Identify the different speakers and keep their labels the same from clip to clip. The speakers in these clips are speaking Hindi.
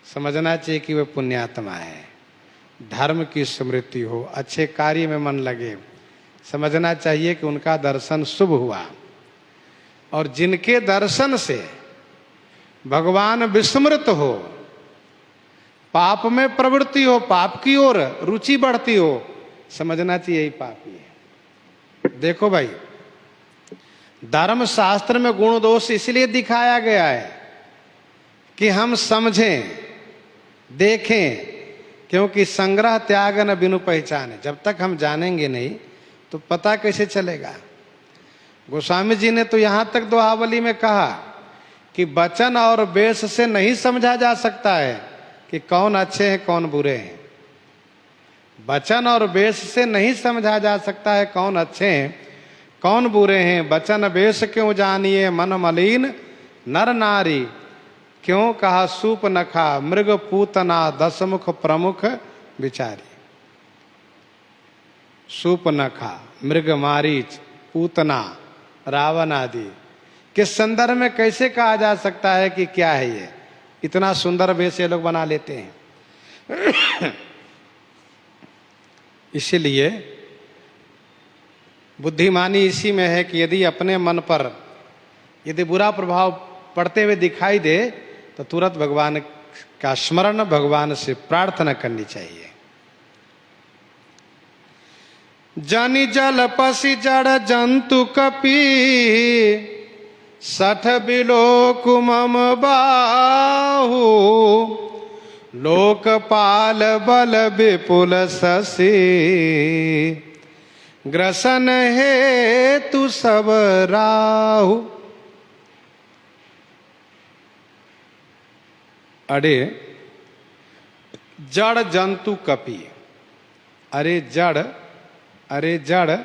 Speaker 1: समझना चाहिए कि वह पुण्यात्मा है, धर्म की स्मृति हो, अच्छे कार्य में मन लगे, समझना चाहिए कि उनका दर्शन शुभ हुआ। और जिनके दर्शन से भगवान विस्मृत हो, पाप में प्रवृत्ति हो, पाप की ओर रुचि बढ़ती हो, समझना चाहिए यही पापी है। देखो भाई, धर्म शास्त्र में गुण दोष इसलिए दिखाया गया है कि हम समझें, देखें, क्योंकि संग्रह त्याग न बिनु पहचाने। जब तक हम जानेंगे नहीं तो पता कैसे चलेगा। गोस्वामी जी ने तो यहां तक दोहावली में कहा कि वचन और वेश से नहीं समझा जा सकता है कि कौन अच्छे हैं कौन बुरे हैं। वचन और वेश से नहीं समझा जा सकता है कौन अच्छे हैं कौन बुरे हैं। वचन वेश क्यों जानिए मन मलिन नर नारी, क्यों कहा सूप नखा मृग पूतना दसमुख प्रमुख विचारी। सूप नखा, मृग मारीच, पूतना, रावण आदि के संदर्भ में कैसे कहा जा सकता है कि क्या है ये? इतना सुंदर वेश ये लोग बना लेते हैं। इसीलिए बुद्धिमानी इसी में है कि यदि अपने मन पर यदि बुरा प्रभाव पड़ते हुए दिखाई दे तो तुरंत भगवान का स्मरण, भगवान से प्रार्थना करनी चाहिए। जनि जल पसी जड़ जंतु कपि, सठ बिलोक मम बाहु, लोकपाल बल विपुल शशि, ग्रसन हेतु सब राहु। अरे जड़ जंतु कपि, अरे जड़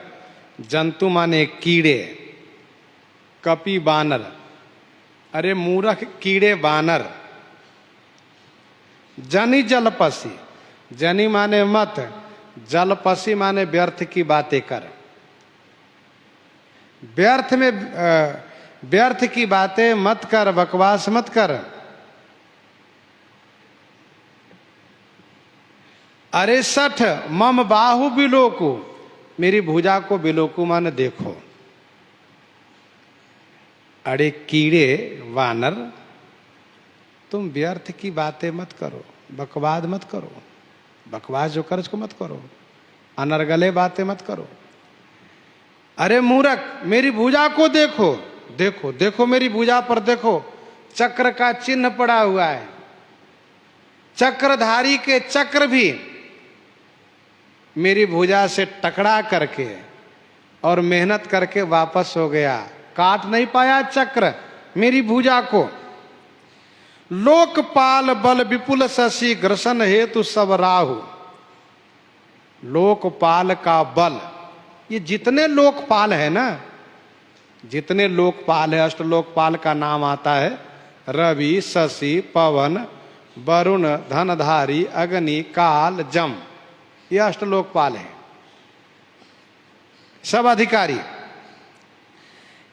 Speaker 1: जंतु माने कीड़े, कपि बानर, अरे मूर्ख कीड़े बानर। जनि जलपसी, जनि माने मत, जलपसी माने व्यर्थ की बातें कर। व्यर्थ की बातें मत कर, बकवास मत कर। अरे सठ मम बाहु बिलोकु, मेरी भुजा को बिलोकु माने देखो। अरे कीड़े वानर, तुम व्यर्थ की बातें मत करो, बकवाद मत करो। बकवास जो कर उसको मत करो, अनर्गले बातें मत करो। अरे मूर्ख, मेरी भुजा को देखो, देखो देखो मेरी भुजा पर देखो, चक्र का चिन्ह पड़ा हुआ है। चक्रधारी के चक्र भी मेरी भुजा से टकरा करके और मेहनत करके वापस हो गया, काट नहीं पाया चक्र मेरी भुजा को। लोकपाल बल विपुल शशि, ग्रसन हेतु सब राहु। लोकपाल का बल, ये जितने लोकपाल है ना, जितने लोकपाल है, अष्टलोकपाल का नाम आता है रवि, शशि, पवन, वरुण, धनधारी, अग्नि, काल, जम, ये अष्टलोकपाल है, सब अधिकारी।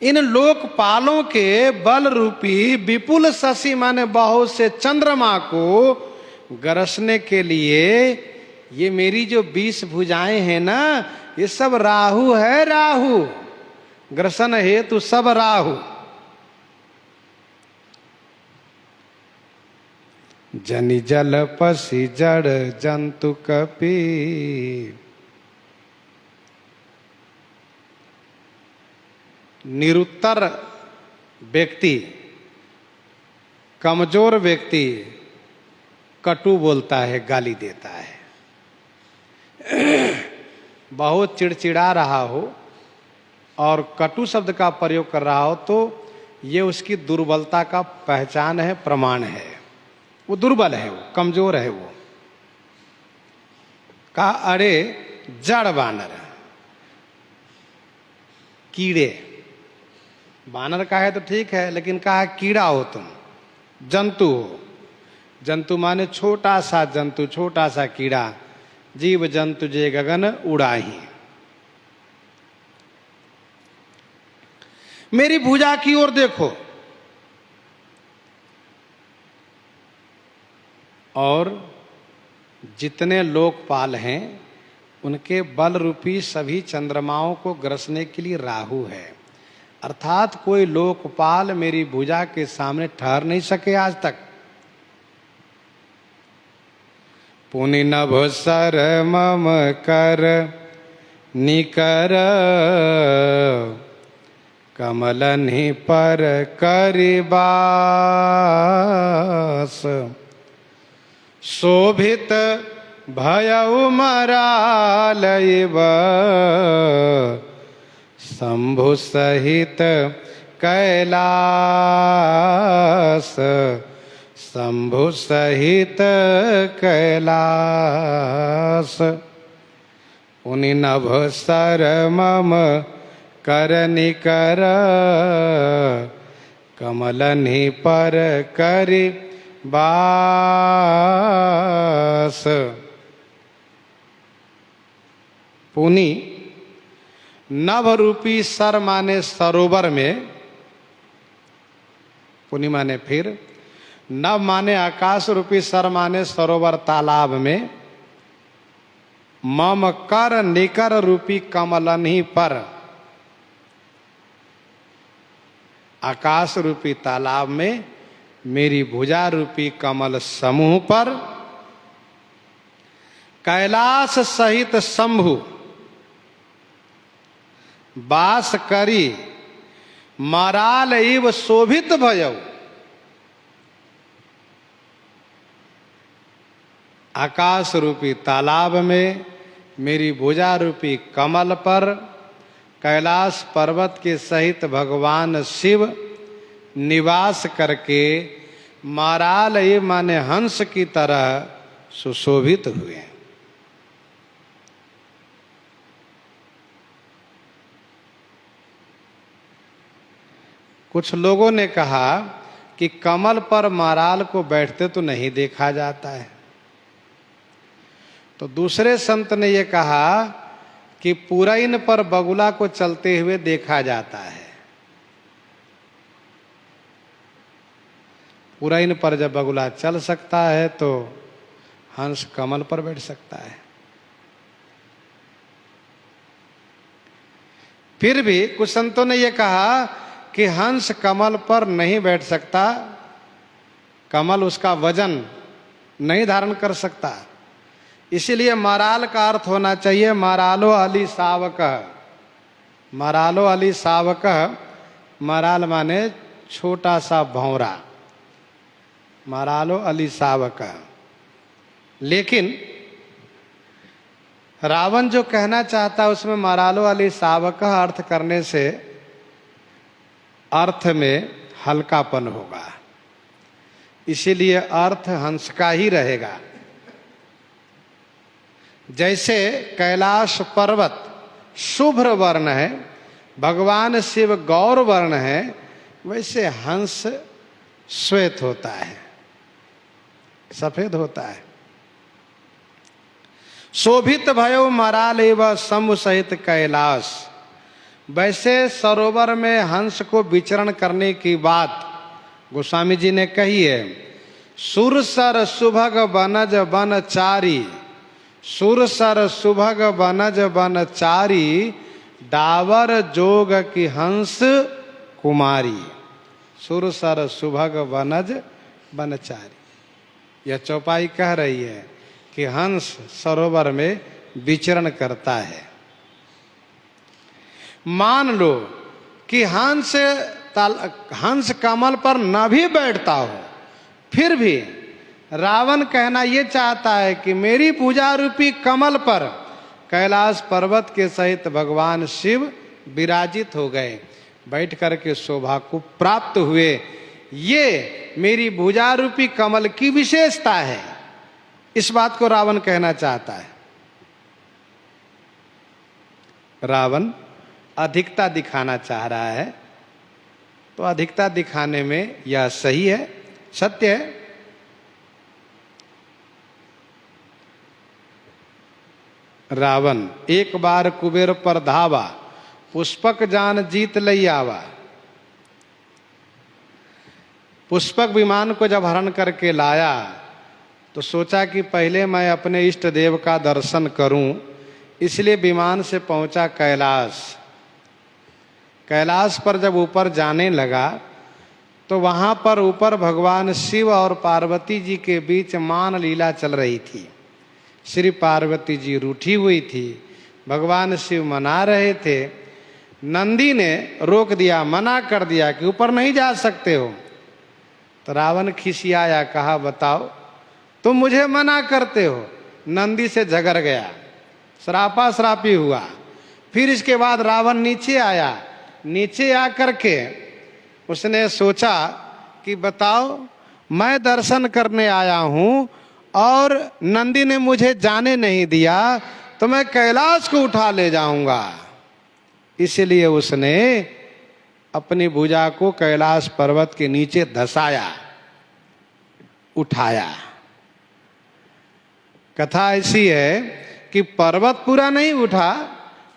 Speaker 1: इन लोकपालों के बल रूपी विपुल शशि माने बहुत से चंद्रमा को गरसने के लिए ये मेरी जो 20 भुजाएं हैं ना, ये सब राहु है, राहु। ग्रसन हेतु सब राहु। जनि जल पसी जड़ जंतु कपि, निरुत्तर व्यक्ति, कमजोर व्यक्ति कटु बोलता है, गाली देता है। बहुत चिड़चिड़ा रहा हो और कटु शब्द का प्रयोग कर रहा हो तो ये उसकी दुर्बलता का पहचान है, प्रमाण है। वो दुर्बल है, वो कमजोर है। वो कहा अरे जड़ बानर, कीड़े, बानर का है तो ठीक है, लेकिन कहा कीड़ा हो तुम, जंतु हो। जंतु माने छोटा सा जंतु, छोटा सा कीड़ा। जीव जंतु जे गगन उड़ाही। मेरी भुजा की ओर देखो। और जितने लोकपाल हैं उनके बल रूपी सभी चंद्रमाओं को ग्रसने के लिए राहु है। अर्थात कोई लोकपाल मेरी भुजा के सामने ठहर नहीं सके आज तक। पुनि नभ सर मम कर निकर कमलनि पर करिबास शोभित भयउ मरालयब शंभु सहित कैलास शंभु सहित कैलास। पुनि नभ सर मम कर निकर कमलनि पर करिबास। पुनि नभ रूपी सर माने सरोवर में, पुनि माने फिर, नभ माने आकाश रूपी सर माने सरोवर तालाब में, मम कर निकर रूपी कमलनि पर आकाश रूपी तालाब में मेरी भुजा रूपी कमल समूह पर कैलाश सहित शंभु वास करी मराल इव शोभित भयउ। आकाश रूपी तालाब में मेरी भुजा रूपी कमल पर कैलाश पर्वत के सहित भगवान शिव निवास करके माराल इव माने हंस की तरह सुशोभित हुए। कुछ लोगों ने कहा कि कमल पर माराल को बैठते तो नहीं देखा जाता है। तो दूसरे संत ने यह कहा कि पुरैन पर बगुला को चलते हुए देखा जाता है। पुरैन पर जब बगुला चल सकता है तो हंस कमल पर बैठ सकता है। फिर भी कुछ संतों ने यह कहा कि हंस कमल पर नहीं बैठ सकता, कमल उसका वजन नहीं धारण कर सकता, इसीलिए माराल का अर्थ होना चाहिए मारालो अली सावक। मारालो अली सावक, माराल माने छोटा सा भौरा, मारालो अली सावक। लेकिन रावण जो कहना चाहता उसमें मारालो अली सावक अर्थ करने से अर्थ में हल्कापन होगा, इसीलिए अर्थ हंस का ही रहेगा। जैसे कैलाश पर्वत शुभ्र वर्ण है, भगवान शिव गौर वर्ण है, वैसे हंस श्वेत होता है, सफेद होता है। शोभित भयो मराल एवं शंभु सहित कैलाश। वैसे सरोवर में हंस को विचरण करने की बात गोस्वामी जी ने कही है। सुरसर सुभग बनज बनचारी, सुरसर सुभग बनज बनचारी, डावर जोग की हंस कुमारी। सुरसर सुभग बनज बनचारी, यह चौपाई कह रही है कि हंस सरोवर में विचरण करता है। मान लो कि हंस कमल पर न भी बैठता हो, फिर भी रावण कहना यह चाहता है कि मेरी पूजा रूपी कमल पर कैलाश पर्वत के सहित भगवान शिव विराजित हो गए, बैठ करके शोभा को प्राप्त हुए। ये मेरी भुजा रूपी कमल की विशेषता है, इस बात को रावण कहना चाहता है। रावण अधिकता दिखाना चाह रहा है, तो अधिकता दिखाने में यह सही है, सत्य है। रावण एक बार कुबेर पर धावा, पुष्पक जान जीत लई आवा। पुष्पक विमान को जब हरण करके लाया तो सोचा कि पहले मैं अपने इष्ट देव का दर्शन करूं, इसलिए विमान से पहुंचा कैलाश। कैलाश पर जब ऊपर जाने लगा तो वहां पर ऊपर भगवान शिव और पार्वती जी के बीच मान लीला चल रही थी। श्री पार्वती जी रूठी हुई थी, भगवान शिव मना रहे थे। नंदी ने रोक दिया, मना कर दिया कि ऊपर नहीं जा सकते हो। तो रावण खिसियाया, कहा बताओ तुम मुझे मना करते हो। नंदी से झगड़ गया, श्रापा श्रापी हुआ। फिर इसके बाद रावण नीचे आया। नीचे आकर के उसने सोचा कि बताओ मैं दर्शन करने आया हूं और नंदी ने मुझे जाने नहीं दिया, तो मैं कैलाश को उठा ले जाऊंगा। इसलिए उसने अपनी भुजा को कैलाश पर्वत के नीचे धसाया, उठाया। कथा ऐसी है कि पर्वत पूरा नहीं उठा,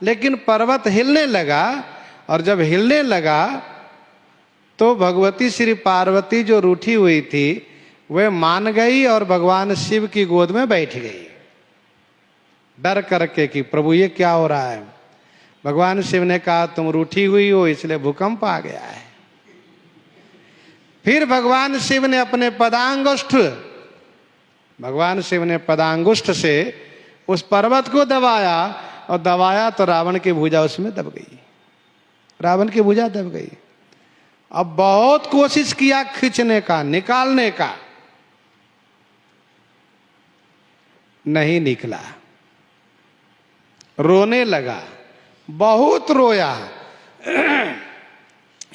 Speaker 1: लेकिन पर्वत हिलने लगा। और जब हिलने लगा तो भगवती श्री पार्वती जो रूठी हुई थी वह मान गई और भगवान शिव की गोद में बैठ गई, डर करके कि प्रभु ये क्या हो रहा है। भगवान शिव ने कहा तुम रूठी हुई हो इसलिए भूकंप आ गया है। फिर भगवान शिव ने अपने पदांगुष्ठ से उस पर्वत को दबाया, और दबाया तो रावण की भुजा उसमें दब गई। रावण की भुजा दब गई। अब बहुत कोशिश किया खींचने का, निकालने का, नहीं निकला। रोने लगा, बहुत रोया।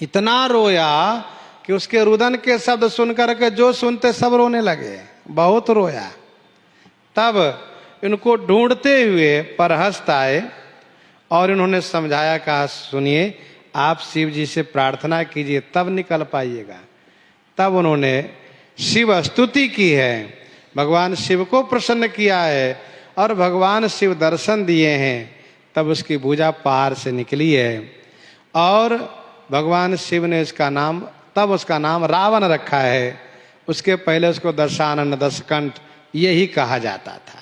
Speaker 1: इतना रोया कि उसके रुदन के शब्द सुनकर के जो सुनते सब रोने लगे। बहुत रोया। तब इनको ढूंढते हुए परहस्त आए और इन्होंने समझाया, कहा सुनिए आप शिव जी से प्रार्थना कीजिए तब निकल पाइएगा। तब उन्होंने शिव स्तुति की है, भगवान शिव को प्रसन्न किया है और भगवान शिव दर्शन दिए हैं। तब उसकी भुजा पार से निकली है और भगवान शिव ने उसका नाम रावण रखा है। उसके पहले उसको दशानन, दशकंठ यही कहा जाता था।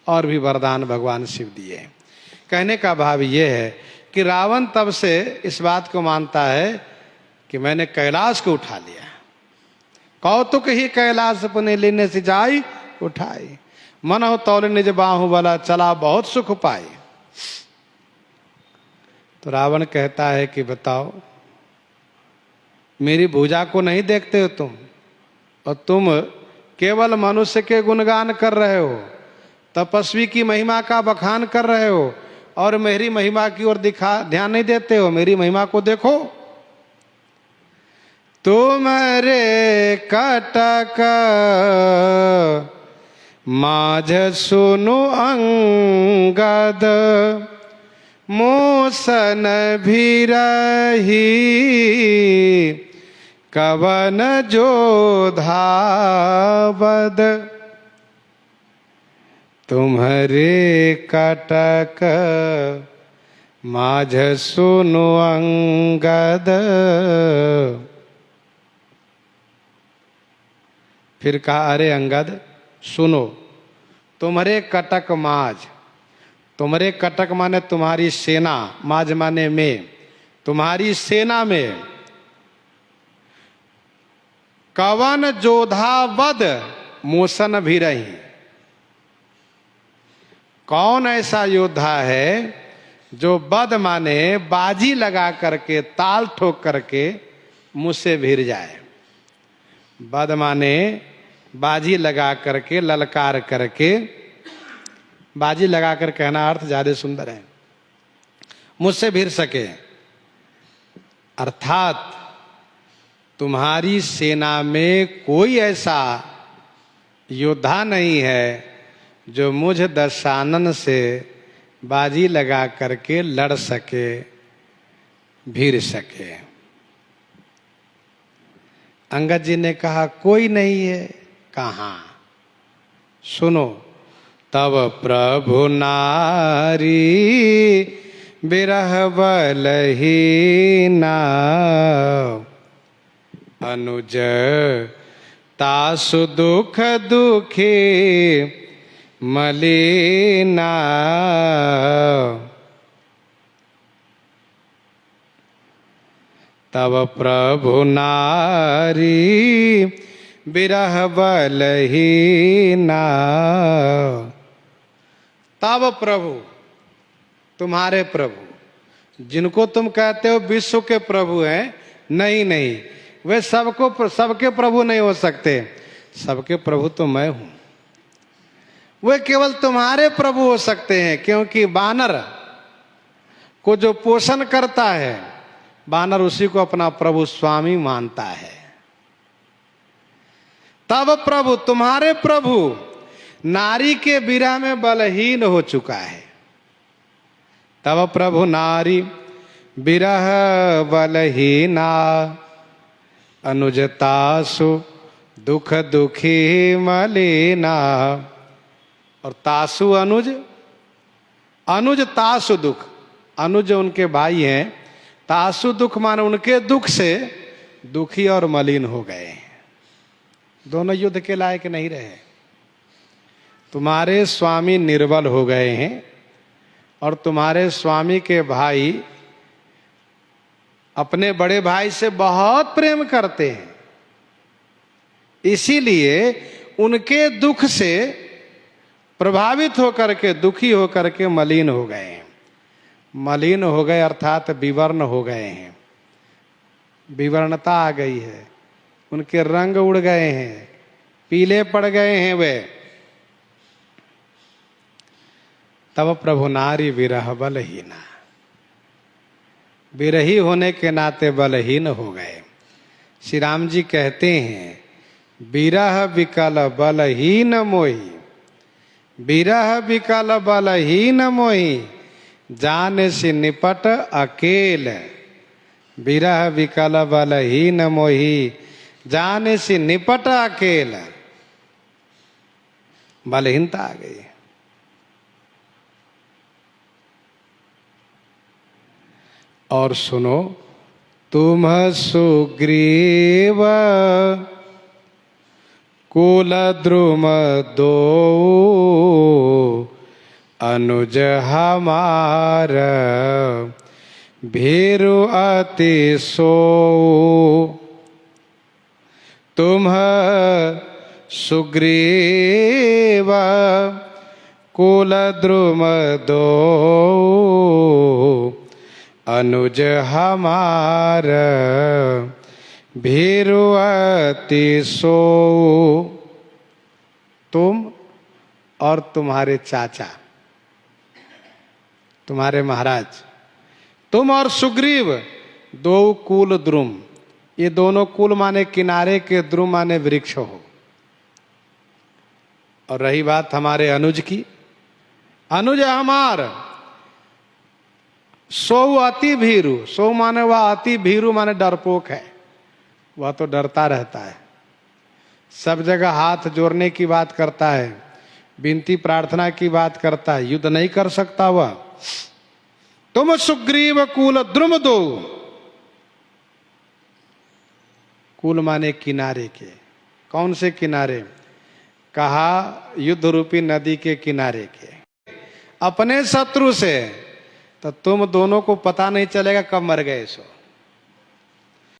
Speaker 1: और भी वरदान भगवान शिव दिए। कहने का भाव ये है कि रावण तब से इस बात को मानता है कि मैंने कैलाश को उठा लिया। कौतुक ही कैलाश पुने लेने से जाई उठाई, मन हो तौल निज बाहु वाला चला बहुत सुख पाई। तो रावण कहता है कि बताओ मेरी भुजा को नहीं देखते हो तुम, और तुम केवल मनुष्य के गुणगान कर रहे हो, तपस्वी की महिमा का बखान कर रहे हो और मेरी महिमा की ओर ध्यान नहीं देते हो। मेरी महिमा को देखो। तुम्हारे कटक माझ सुनु अंगद, मूसन भी रही कवन जोधा बद। तुम्हारे कटक माझ सुनु अंगद। फिर कहा अरे अंगद सुनो, तुम्हारे कटक माझ, तुम्हारे कटक माने तुम्हारी सेना, माझ माने में, तुम्हारी सेना में कवन जोधा वध मूसन भी रही। कौन ऐसा योद्धा है जो बद माने बाजी लगा करके, ताल ठोक करके मुझसे भिड़ जाए। बद माने बाजी लगा करके, ललकार करके, बाजी लगा कर कहना अर्थ ज्यादा सुंदर है, मुझसे भिड़ सके। अर्थात तुम्हारी सेना में कोई ऐसा योद्धा नहीं है जो मुझ दशानन से बाजी लगा करके लड़ सके, भिड़ सके। अंगद जी ने कहा कोई नहीं है। कहाँ? सुनो, तब प्रभु नारी बिरह बलहीना, अनुज तासु दुख दुखी मलिना। तब प्रभु नारी बिरह बलहीना। तब प्रभु, तुम्हारे प्रभु, जिनको तुम कहते हो विश्व के प्रभु हैं, नहीं नहीं, वे सबके प्रभु नहीं हो सकते। सबके प्रभु तो मैं हूं। वे केवल तुम्हारे प्रभु हो सकते हैं, क्योंकि बानर को जो पोषण करता है, बानर उसी को अपना प्रभु स्वामी मानता है। तब प्रभु, तुम्हारे प्रभु नारी के विरह में बलहीन हो चुका है। तब प्रभु नारी विरह बलहीना। अनुजतासु दुख दुखी मलिना। और तासु अनुज, अनुज तासु दुख, अनुज उनके भाई हैं। तासु दुख माने उनके दुख से दुखी और मलिन हो गए। दोनों युद्ध के लायक नहीं रहे। तुम्हारे स्वामी निर्बल हो गए हैं और तुम्हारे स्वामी के भाई अपने बड़े भाई से बहुत प्रेम करते हैं, इसीलिए उनके दुख से प्रभावित होकर के, दुखी होकर के मलिन हो गए हैं। मलिन हो गए अर्थात विवर्ण हो गए हैं। विवर्णता आ गई है, उनके रंग उड़ गए हैं, पीले पड़ गए हैं वे। तब प्रभु नारी विरह बलहीना। विरही होने के नाते बलहीन हो गए। श्री राम जी कहते हैं, विरह विकल बलहीन मोही, विरह विकल बलहीन मोही, जान से निपट अकेल। विरह विकल बलहीन मोही, जान से निपट अकेल। बलहीनता आ गई। और सुनो, तुम सुग्रीव कुल द्रुम दो, अनुज हमार भीरु अति सो। तुम सुग्रीव कुल द्रुम दो, अनुज हमार भीरु अति सो। तुम और तुम्हारे चाचा, तुम्हारे महाराज, तुम और सुग्रीव, दो कुल द्रुम। ये दोनों कुल माने किनारे के, द्रुम माने वृक्ष हो। और रही बात हमारे अनुज की, अनुज हमार सो अति भीरु। सो माने वह अति भीरु माने डरपोक है, वह तो डरता रहता है, सब जगह हाथ जोड़ने की बात करता है, विनती प्रार्थना की बात करता है, युद्ध नहीं कर सकता वह। तुम सुग्रीव कुल द्रुम दो। कुल माने किनारे के। कौन से किनारे? कहा युद्ध रूपी नदी के किनारे के। अपने शत्रु से तो तुम दोनों को पता नहीं चलेगा कब मर गए सो।